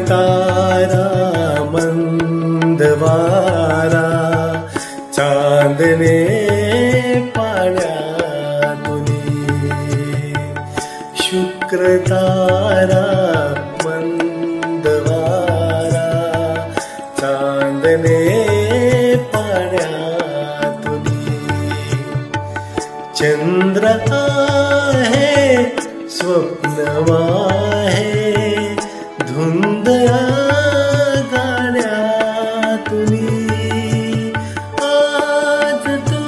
तारा मंदवारा चांदणे पाण्यातुनी शुक्र तारा मंदवारा चांदणे पाण्यातुनी चंद्र आहे स्वप्नवाहे धुंदया गाण्यातुनी आज तू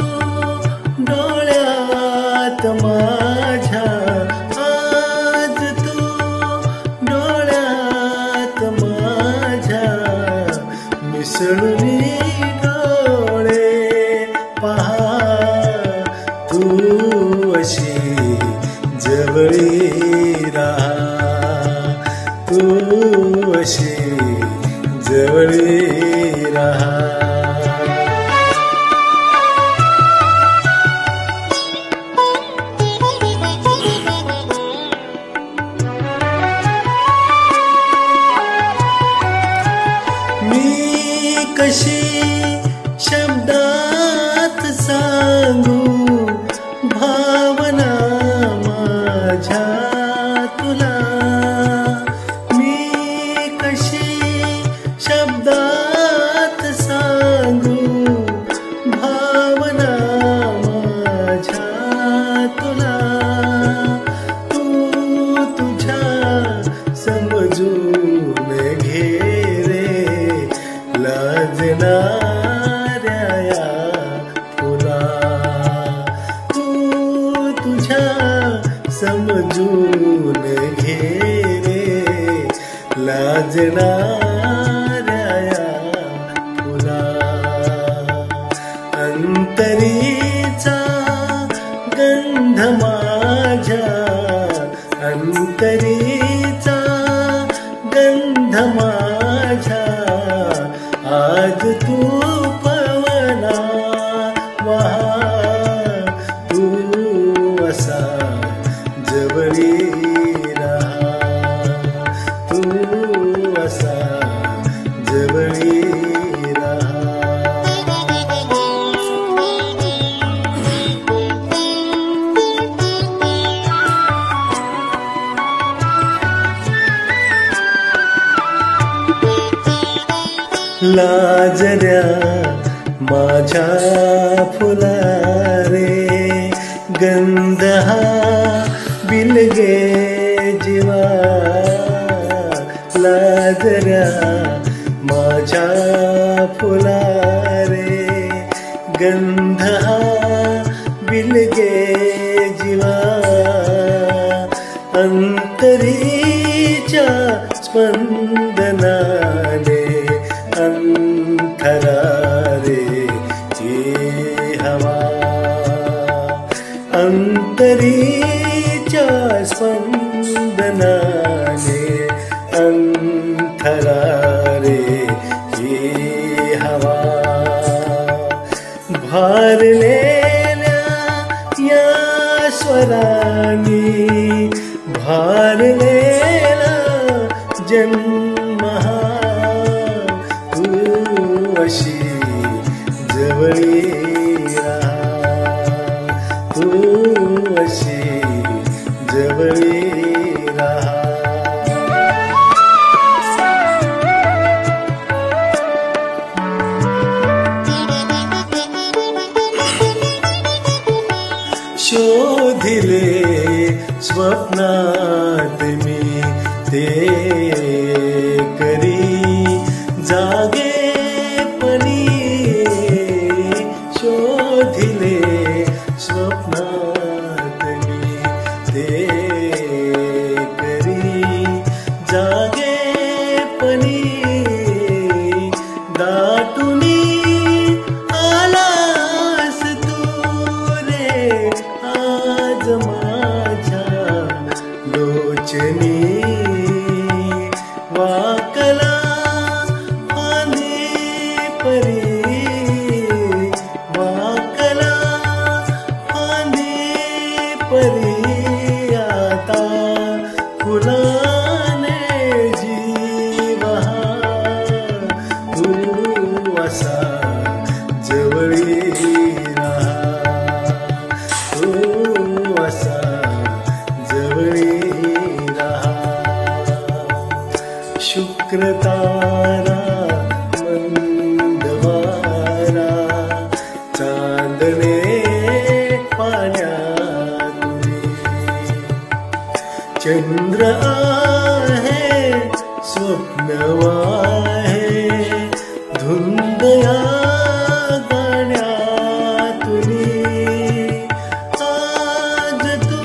डोळ्यात माझ्या आज तू डोळ्यात माझ्या मिसळून डोळे पहा तू अशी जवळी राहा तू अशी जवळी राहा मी कशी शब्दात सांगू भावना माझ्या तुला मी कशी शब्दात सांगू भावना माझ्या तुला तू तुझ्या समजून घे रे लाजणाऱ्या या फुला तू तुझ्या समजून घे रे लाजणाऱ्या या फुला अंतरीचा गंध माझ्या अंतरीचा गंध माझ्या आज तू पवना वाहा तू असा जवळी राहा तू असा जवळी राहा लाजऱ्या माझ्या फुला रे गंध हा बिलगे जीवा लाजऱ्या माझ्या फुला रे गंध हा बिलगे जीवा अंतरीच्या स्पंदनाने अंतरारे ची हवा अंतरीच्या स्पंदनाने अंतरारे ची हवा भारलेल्या या स्वरांनी भारलेला जन्म अशी जवळी राहा तू अशी जवळी राहा शोधिले स्वप्नात मी ते करी जागे शोधिले स्वप्नात मी ते करी जागेपणी दाटुनी आलास तू रे आज माझ्या लोचनी वाकला फांदी परी परी आता फुलाने जी शुक्रतारा मंदवारा चांदणे पाण्यातुनी चंद्र आहे स्वप्नवाहे धुंदया गाण्यातुनी आज तू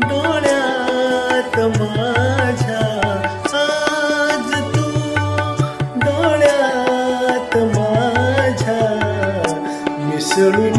डोळ्यात माझ्या आज तू डोळ्यात माझ्या मिसळून